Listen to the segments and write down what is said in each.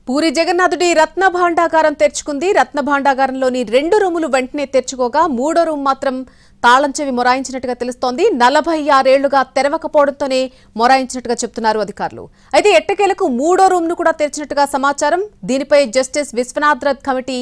పూరి జగన్నాథుడి రత్న భాండాగారం తెరుచుకుంది. రత్న భాండాగారంలోని 2 రూములు వెంటనే తెరుచుకోగా 3వ రూమ్ మాత్రం తాళం చెవి మొరాయించినట్టుగా తెలుస్తోంది. 46 ఏళ్లుగా తెరవకపోవడంతోనే మొరాయించినట్టుగా చెప్తున్నారు అధికారులు. అయితే ఎట్టకేలకు 3వ రూమ్ను కూడా తెరిచినట్టుగా సమాచారం. దీనిపై జస్టిస్ విశ్వనాథ్ కమిటీ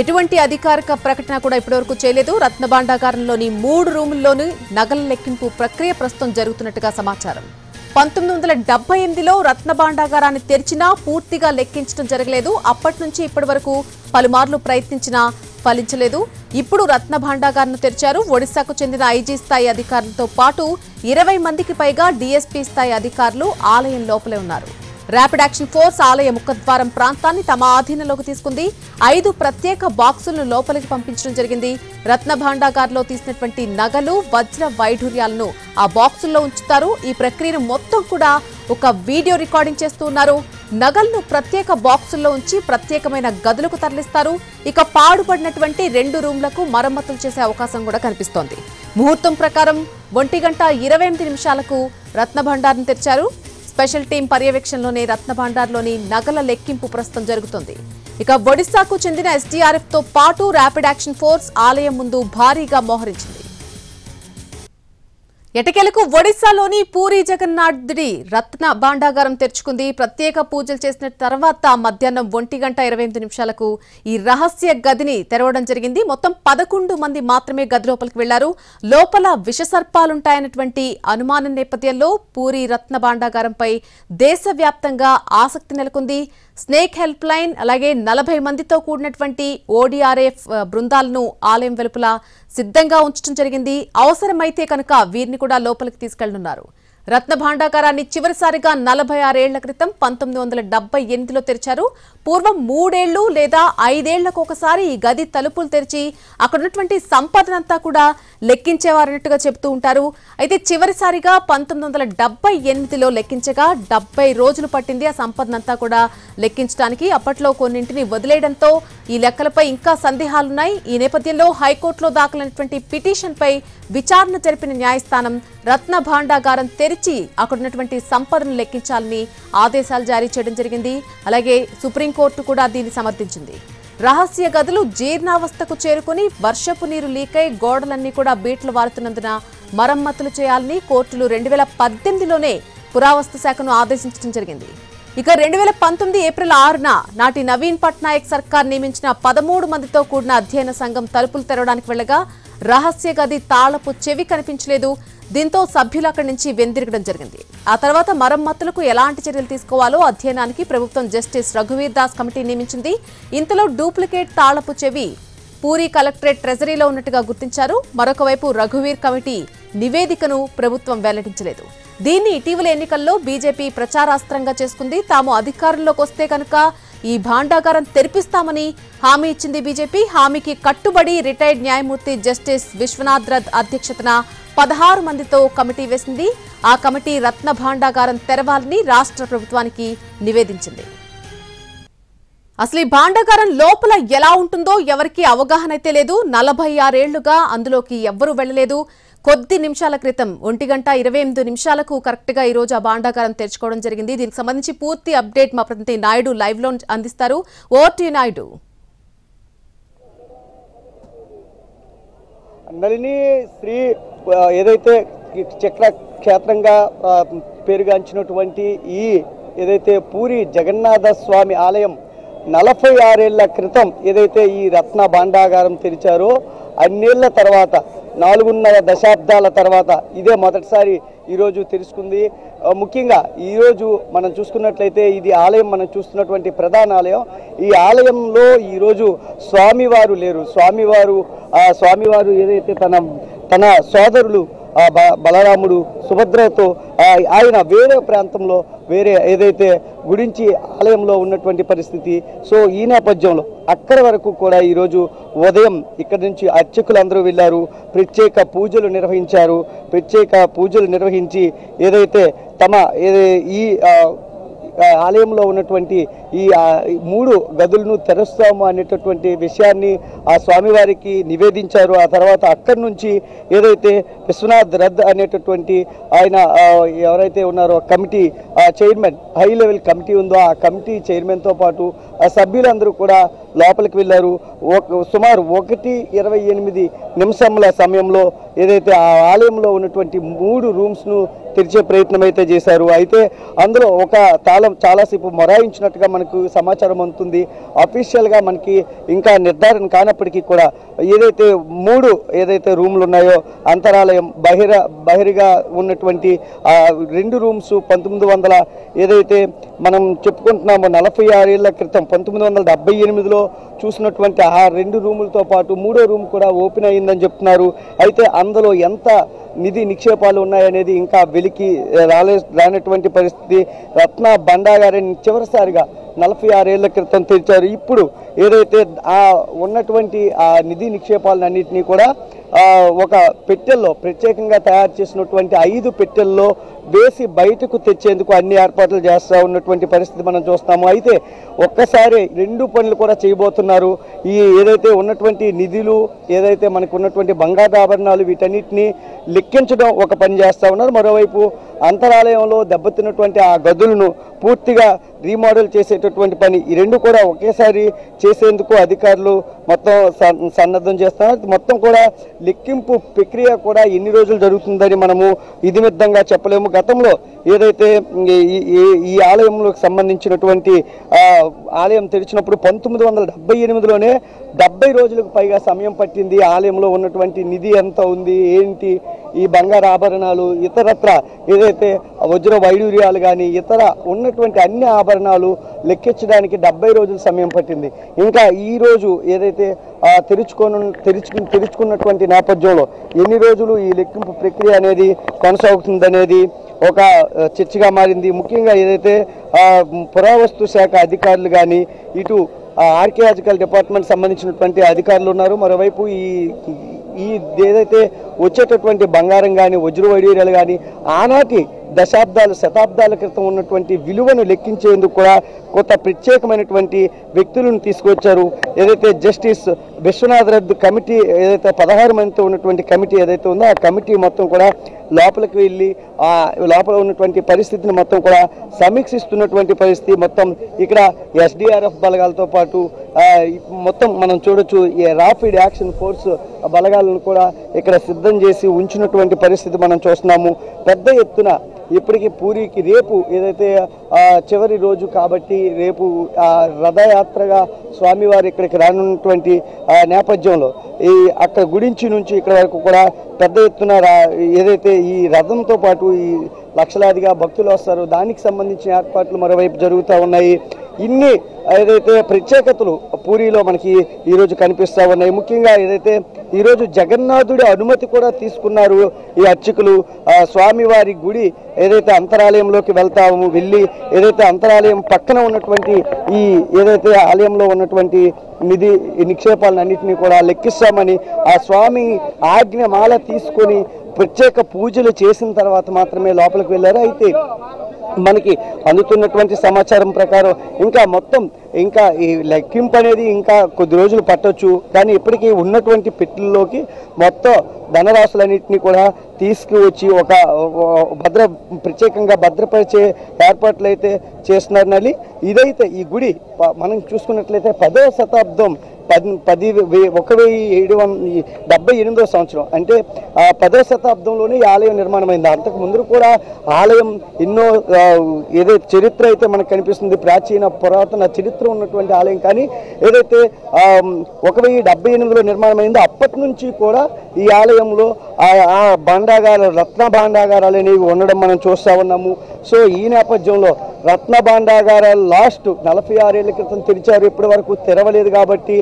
ఎటువంటి అధికారిక ప్రకటన కూడా ఇప్పటివరకు చేయలేదు. రత్న భాండాగారంలోని 3 రూముల్లోనూ నగల లెక్కింపు ప్రక్రియ ప్రస్తుతం జరుగుతున్నట్టుగా సమాచారం. 1978లో రత్న భాండాగారాన్ని తెరిచినా పూర్తిగా లెక్కించడం జరగలేదు. అప్పటి నుంచి ఇప్పటి వరకు పలుమార్లు ప్రయత్నించినా ఫలించలేదు. ఇప్పుడు రత్న భాండాగారాన్ని తెరిచారు. ఒడిశాకు చెందిన ఐజీ స్థాయి అధికారులతో పాటు 20 మందికి పైగా డీఎస్పీ స్థాయి అధికారులు ఆలయం లోపలే ఉన్నారు. ర్యాపిడ్ యాక్షన్ ఫోర్స్ ఆలయ ముఖద్వారం ప్రాంతాన్ని తమ ఆధీనంలోకి తీసుకుంది. 5 ప్రత్యేక బాక్సులను లోపలికి పంపించడం జరిగింది. రత్న భాండాగార్లో తీసినటువంటి నగలు, వజ్ర వైఢూర్యాలను ఆ బాక్సుల్లో ఉంచుతారు. ఈ ప్రక్రియను మొత్తం కూడా ఒక వీడియో రికార్డింగ్ చేస్తూ ఉన్నారు. నగలను ప్రత్యేక బాక్సుల్లో ఉంచి ప్రత్యేకమైన గదులకు తరలిస్తారు. ఇక పాడుపడినటువంటి 2 రూమ్లకు మరమ్మతులు చేసే అవకాశం కూడా కనిపిస్తోంది. ముహూర్తం ప్రకారం 1:28 రత్న భాండార్ను తెరిచారు. స్పెషల్ టీం పర్యవేక్షణలోనే రత్న భాండార్లోని నగల లెక్కింపు ప్రస్తుతం జరుగుతుంది. ఇక ఒడిశాకు చెందిన ఎస్డీఆర్ఎఫ్ తో పాటు ర్యాపిడ్ యాక్షన్ ఫోర్స్ ఆలయం ముందు భారీగా మోహరించింది. ఎటకేలకు ఒడిశాలోని పూరి జగన్నాథుడి రత్న భాండాగారం తెరుచుకుంది. ప్రత్యేక పూజలు చేసిన తర్వాత మధ్యాహ్నం 1:28 ఈ రహస్య గదిని తెరవడం జరిగింది. మొత్తం 11 మంది మాత్రమే గది లోపలికి వెళ్లారు. లోపల విషసర్పాలుంటాయన్నటువంటి అనుమానం నేపథ్యంలో పూరి రత్న భాండాగారంపై దేశవ్యాప్తంగా ఆసక్తి నెలకొంది. స్నేక్ హెల్ప్ లైన్ అలాగే 40 మందితో కూడినటువంటి ఓడీఆర్ఎఫ్ బృందాలను ఆలయం వెలుపల సిద్ధంగా ఉంచడం జరిగింది. అవసరమైతే కనుక వీరిని కూడా లోపలికి తీసుకెళ్లనున్నారు. రత్న భాండాగారాన్ని చివరిసారిగా 46 ఏళ్ల క్రితం 1978లో తెరిచారు. పూర్వం 3 ఏళ్లు లేదా 5 ఏళ్లకు ఒకసారి ఈ గది తలుపులు తెరిచి అక్కడ ఉన్నటువంటి సంపదనంతా కూడా లెక్కించేవారన్నట్టుగా చెబుతూ ఉంటారు. అయితే చివరిసారిగా 1978లో లెక్కించగా 70 రోజులు పట్టింది ఆ సంపదనంతా కూడా లెక్కించడానికి. అప్పట్లో కొన్నింటిని వదిలేయడంతో ఈ లెక్కలపై ఇంకా సందేహాలున్నాయి. ఈ నేపథ్యంలో హైకోర్టులో దాఖలైనటువంటి పిటిషన్పై విచారణ జరిపిన న్యాయస్థానం రత్న భాండాగారం తెరిచి అక్కడ ఉన్నటువంటి సంపదను లెక్కించాలని ఆదేశాలు జారీ చేయడం జరిగింది. అలాగే సుప్రీంకోర్టు కూడా దీన్ని సమర్థించింది. రహస్య గదులు జీర్ణావస్థకు చేరుకుని వర్షపు నీరు లీకై గోడలన్నీ కూడా బీట్లు వారుతున్నందున మరమ్మతులు చేయాలని కోర్టులు 2018లోనే పురావస్తు శాఖను ఆదేశించడం జరిగింది. ఇక 2019 ఏప్రిల్ 6న నాటి నవీన్ పట్నాయక్ సర్కార్ నియమించిన 13 మందితో కూడిన అధ్యయన సంఘం తలుపులు తెరవడానికి వెళ్లగా రహస్య గది తాళపు చెవి కనిపించలేదు. దీంతో సభ్యులు అక్కడి నుంచి వెనుదిరగడం జరిగింది. ఆ తర్వాత మరమ్మతులకు ఎలాంటి చర్యలు తీసుకోవాలో అధ్యయనానికి ప్రభుత్వం జస్టిస్ రఘువీర్ దాస్ కమిటీ నియమించింది. ఇంతలో డూప్లికేట్ తాళపు చెవి పూరి కలెక్టరేట్ ట్రెజరీలో ఉన్నట్టుగా గుర్తించారు. మరొకవైపు రఘువీర్ కమిటీ నివేదికను ప్రభుత్వం వెల్లడించలేదు. దీన్ని ఇటీవల ఎన్నికల్లో బీజేపీ ప్రచారాస్త్రంగా చేసుకుంది. తాము అధికారంలోకి వస్తే కనుక ఈ భాండాగారం తెరిపిస్తామని హామీ ఇచ్చింది బీజేపీ. హామీకి కట్టుబడి రిటైర్డ్ న్యాయమూర్తి జస్టిస్ విశ్వనాథ్ అధ్యక్షతన 16 మందితో కమిటీ వేసింది. ఆ కమిటీ రత్న భాండాగారం తెరవాలని రాష్ట్ర ప్రభుత్వానికి నివేదించింది. అసలు ఈ భాండాగారం లోపల ఎలా ఉంటుందో ఎవరికీ అవగాహన అయితే లేదు. 46 ఏళ్లుగా అందులోకి ఎవ్వరూ వెళ్లలేదు. కొద్ది నిమిషాల క్రితం 1:28 కరెక్ట్ గా ఈ రోజు ఆ భాండాగారం తెరుచుకోవడం జరిగింది. దీనికి సంబంధించి పూర్తి అప్డేట్ మా ప్రతినిధి నాయుడు లైవ్ లో అందిస్తారు. Over to Naidu. నళిని శ్రీ ఏదైతే చక్ర క్షేత్రంగా పేరుగాంచినటువంటి ఈ ఏదైతే పూరి జగన్నాథ స్వామి ఆలయం 46 ఏళ్ల క్రితం ఏదైతే ఈ రత్న భాండాగారం తెరిచారో అన్నేళ్ల తర్వాత 4.5 దశాబ్దాల తర్వాత ఇదే మొదటిసారి ఈరోజు తెలుసుకుంది. ముఖ్యంగా ఈరోజు మనం చూసుకున్నట్లయితే ఇది ఆలయం మనం చూస్తున్నటువంటి ప్రధాన ఆలయం. ఈ ఆలయంలో ఈరోజు స్వామివారు లేరు. స్వామివారు ఏదైతే తన సోదరులు బలరాముడు సుభద్రతో ఆయన వేరే ప్రాంతంలో వేరే ఏదైతే గురించి ఆలయంలో ఉన్నటువంటి పరిస్థితి. సో ఈ నేపథ్యంలో అక్కడి వరకు కూడా ఈరోజు ఉదయం ఇక్కడి నుంచి అర్చకులందరూ వెళ్ళారు. ప్రత్యేక పూజలు నిర్వహించారు. ప్రత్యేక పూజలు నిర్వహించి ఏదైతే ఆలయంలో ఉన్నటువంటి ఈ 3 గదులను తెరుస్తాము అనేటటువంటి విషయాన్ని ఆ స్వామివారికి నివేదించారు. ఆ తర్వాత అక్కడి నుంచి ఏదైతే విశ్వనాథ్ రథ్ అనేటటువంటి ఆయన ఎవరైతే ఉన్నారో committee chairman, high level committee ఉందో ఆ కమిటీ చైర్మన్తో పాటు ఆ సభ్యులందరూ కూడా లోపలికి వెళ్ళారు. సుమారు 1:28 సమయంలో ఏదైతే ఆ ఆలయంలో ఉన్నటువంటి 3 రూమ్స్ను తెరిచే ప్రయత్నం అయితే చేశారు. అయితే అందులో ఒక తాళం చాలాసేపు మొరాయించినట్టుగా మనకు సమాచారం అందుతుంది. అఫీషియల్గా మనకి ఇంకా నిర్ధారణ కానప్పటికీ కూడా ఏదైతే 3 రూమ్లు ఉన్నాయో అంతరాలయం బహిరిగా ఉన్నటువంటి 2 రూమ్స్ 1900 ఏదైతే మనం చెప్పుకుంటున్నామో 46 ఏళ్ల క్రితం 1978లో చూసినటువంటి ఆ 2 రూములతో పాటు 3వ రూమ్ కూడా ఓపెన్ అయ్యిందని చెప్తున్నారు. అయితే అందులో ఎంత నిధి నిక్షేపాలు ఉన్నాయనేది ఇంకా వెలికి రానటువంటి పరిస్థితి. రత్న భాండాగారాన్ని చివరిసారిగా 46 ఏళ్ల క్రితం తెరిచారు. ఇప్పుడు ఏదైతే ఆ ఉన్నటువంటి ఆ నిధి నిక్షేపాలన్నింటినీ కూడా ఒక పెట్టెల్లో ప్రత్యేకంగా తయారు చేసినటువంటి 5 పెట్టెల్లో వేసి బయటకు తెచ్చేందుకు అన్ని ఏర్పాట్లు చేస్తూ ఉన్నటువంటి పరిస్థితి మనం చూస్తాము. అయితే ఒక్కసారి 2 పనులు కూడా చేయబోతున్నారు. ఈ ఏదైతే ఉన్నటువంటి నిధులు, ఏదైతే మనకు ఉన్నటువంటి బంగారాభరణాలు, వీటన్నిటిని లెక్కించడం ఒక పని చేస్తూ ఉన్నారు. మరోవైపు అంతరాలయంలో దెబ్బతిన్నటువంటి ఆ గదులను పూర్తిగా రీమోడల్ చేసేటటువంటి పని, ఈ 2 కూడా ఒకేసారి చేసేందుకు అధికారులు మొత్తం సన్నద్ధం చేస్తున్నారు. మొత్తం కూడా లెక్కింపు ప్రక్రియ కూడా ఎన్ని రోజులు జరుగుతుందని మనము ఇదిమిద్దంగా చెప్పలేము. గతంలో ఏదైతే ఈ ఆలయంలోకి సంబంధించినటువంటి ఆలయం తెరిచినప్పుడు 1978లోనే 70 రోజులకు పైగా సమయం పట్టింది. ఆలయంలో ఉన్నటువంటి నిధి ఎంత ఉంది, ఏంటి, ఈ బంగారు ఆభరణాలు, ఇతరత్ర ఏదైతే వజ్ర వైడూర్యాలు కానీ ఇతర ఉన్నటువంటి అన్ని ఆభరణాలు లెక్కించడానికి 70 రోజుల సమయం పట్టింది. ఇంకా ఈ రోజు ఏదైతే తెరుచుకున్నటువంటి నేపథ్యంలో ఎన్ని రోజులు ఈ లెక్కింపు ప్రక్రియ అనేది కొనసాగుతుందనేది ఒక చర్చగా మారింది. ముఖ్యంగా ఏదైతే పురావస్తు శాఖ అధికారులు కానీ ఇటు ఆర్కియాలజికల్ డిపార్ట్మెంట్ సంబంధించినటువంటి అధికారులు ఉన్నారు. మరోవైపు ఈ ఏదైతే వచ్చేటటువంటి బంగారం కానీ వజ్ర వైడూర్యాలు కానీ ఆనాటి శతాబ్దాల క్రితం ఉన్నటువంటి విలువను లెక్కించేందుకు కూడా కొత్త ప్రత్యేకమైనటువంటి వ్యక్తులను తీసుకొచ్చారు. ఏదైతే జస్టిస్ విశ్వనాథ్ రథ్ కమిటీ ఏదైతే 16 మందితో ఉన్నటువంటి కమిటీ ఏదైతే ఉందో ఆ కమిటీ మొత్తం కూడా లోపలికి వెళ్ళి ఆ లోపల ఉన్నటువంటి పరిస్థితిని మొత్తం కూడా సమీక్షిస్తున్నటువంటి పరిస్థితి. మొత్తం ఇక్కడ SDRF బలగాలతో పాటు మొత్తం మనం చూడొచ్చు ఈ ర్యాపిడ్ యాక్షన్ ఫోర్స్ బలగాలను కూడా ఇక్కడ సిద్ధం చేసి ఉంచినటువంటి పరిస్థితి మనం చూస్తున్నాము. పెద్ద ఎత్తున ఇప్పటికీ పూరికి రేపు ఏదైతే చివరి రోజు కాబట్టి రేపు రథయాత్రగా స్వామివారు ఇక్కడికి రానున్నటువంటి నేపథ్యంలో ఈ అక్కడ గుడించి నుంచి ఇక్కడ వరకు కూడా పెద్ద ఎత్తున ఏదైతే ఈ రథంతో పాటు ఈ లక్షలాదిగా భక్తులు వస్తారు, దానికి సంబంధించిన ఏర్పాట్లు మరోవైపు జరుగుతూ ఉన్నాయి. ఇన్ని ఏదైతే ప్రత్యేకతలు పూరిలో మనకి ఈరోజు కనిపిస్తూ ఉన్నాయి. ముఖ్యంగా ఏదైతే ఈరోజు జగన్నాథుడి అనుమతి కూడా తీసుకున్నారు ఈ అర్చకులు. స్వామివారి గుడి ఏదైతే అంతరాలయంలోకి వెళ్ళి ఏదైతే అంతరాలయం పక్కన ఉన్నటువంటి ఈ ఏదైతే ఆలయంలో ఉన్నటువంటి నిధి నిక్షేపాలన్నింటినీ కూడా లెక్కిస్తామని ఆ స్వామి ఆజ్ఞమాల తీసుకొని ప్రత్యేక పూజలు చేసిన తర్వాత మాత్రమే లోపలికి వెళ్ళారు. అయితే మనకి అందుతున్నటువంటి సమాచారం ప్రకారం ఇంకా ఈ లెక్కింపు అనేది ఇంకా కొద్ది రోజులు పట్టొచ్చు. కానీ ఇప్పటికీ ఉన్నటువంటి పెట్టెల్లోకి మొత్తం ధనరాశులన్నింటినీ కూడా తీసుకువచ్చి ఒక ప్రత్యేకంగా భద్రపరిచే ఏర్పాట్లు అయితే చేస్తున్నారని. ఇదైతే ఈ గుడి మనం చూసుకున్నట్లయితే 10వ శతాబ్దం 1778 సంవత్సరం అంటే 10వ శతాబ్దంలోనే ఈ ఆలయం నిర్మాణమైంది. అంతకు ముందు కూడా ఆలయం ఎన్నో ఏదైతే చరిత్ర అయితే మనకు కనిపిస్తుంది, ప్రాచీన పురాతన చరిత్ర ఉన్నటువంటి ఆలయం. కానీ ఏదైతే 1778లో నిర్మాణమైందో అప్పటి నుంచి కూడా ఈ ఆలయంలో ఆ రత్న భాండాగారాలు అనేవి ఉండడం మనం చూస్తూ ఉన్నాము. సో ఈ నేపథ్యంలో రత్న భాండాగారాలు లాస్ట్ 46 ఏళ్ల క్రితం తెరిచారు, ఇప్పటి వరకు తెరవలేదు. కాబట్టి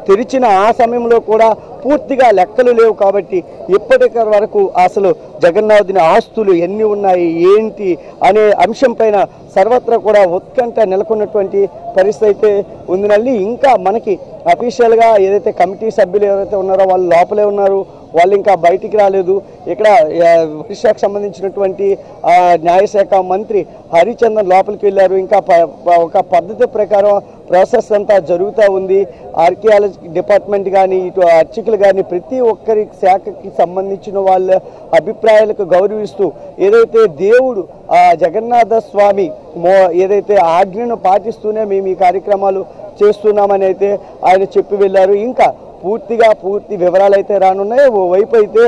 తెరిచిన ఆ సమయంలో కూడా పూర్తిగా లెక్కలు లేవు కాబట్టి ఇప్పటి వరకు అసలు జగన్నాథుని ఆస్తులు ఎన్ని ఉన్నాయి ఏంటి అనే అంశం పైన సర్వత్రా కూడా ఉత్కంఠ నెలకొన్నటువంటి పరిస్థితి అయితే ఉంది నల్లి. ఇంకా మనకి అఫీషియల్గా ఏదైతే కమిటీ సభ్యులు ఎవరైతే ఉన్నారో వాళ్ళు లోపలే ఉన్నారు, వాళ్ళు ఇంకా బయటికి రాలేదు. ఇక్కడ ఒడిశాకు సంబంధించినటువంటి న్యాయశాఖ మంత్రి హరిచందన్ లోపలికి వెళ్ళారు. ఇంకా ఒక పద్ధతి ప్రకారం ప్రాసెస్ అంతా జరుగుతూ ఉంది. ఆర్కియాలజీ డిపార్ట్మెంట్ కానీ ఇటు అర్చకులు కానీ ప్రతి ఒక్కరి శాఖకి సంబంధించిన వాళ్ళ అభిప్రాయాలకు గౌరవిస్తూ ఏదైతే దేవుడు జగన్నాథ స్వామి ఏదైతే ఆజ్ఞను పాటిస్తూనే మేము ఈ కార్యక్రమాలు చేస్తున్నామని అయితే ఆయన చెప్పి వెళ్ళారు. ఇంకా పూర్తి వివరాలు అయితే రానున్నాయి. ఓవైపు అయితే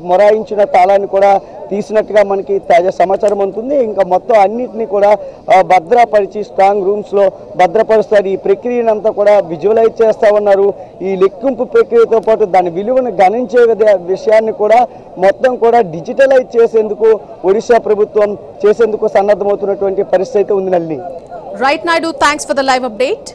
మొరాయించిన తాళాన్ని కూడా తీసినట్టుగా మనకి తాజా సమాచారం ఉంటుంది. ఇంకా మొత్తం అన్నిటినీ కూడా భద్రపరిచి స్ట్రాంగ్ రూమ్స్లో భద్రపరుస్తారు. ఈ ప్రక్రియనంతా కూడా విజువలైజ్ చేస్తూ ఉన్నారు. ఈ లెక్కింపు ప్రక్రియతో పాటు దాని విలువను గణించే విషయాన్ని కూడా మొత్తం కూడా డిజిటలైజ్ చేసేందుకు ఒడిశా ప్రభుత్వం చేసేందుకు సన్నద్ధమవుతున్నటువంటి పరిస్థితి ఉంది నల్లి. Right Naidu, thanks for the live update.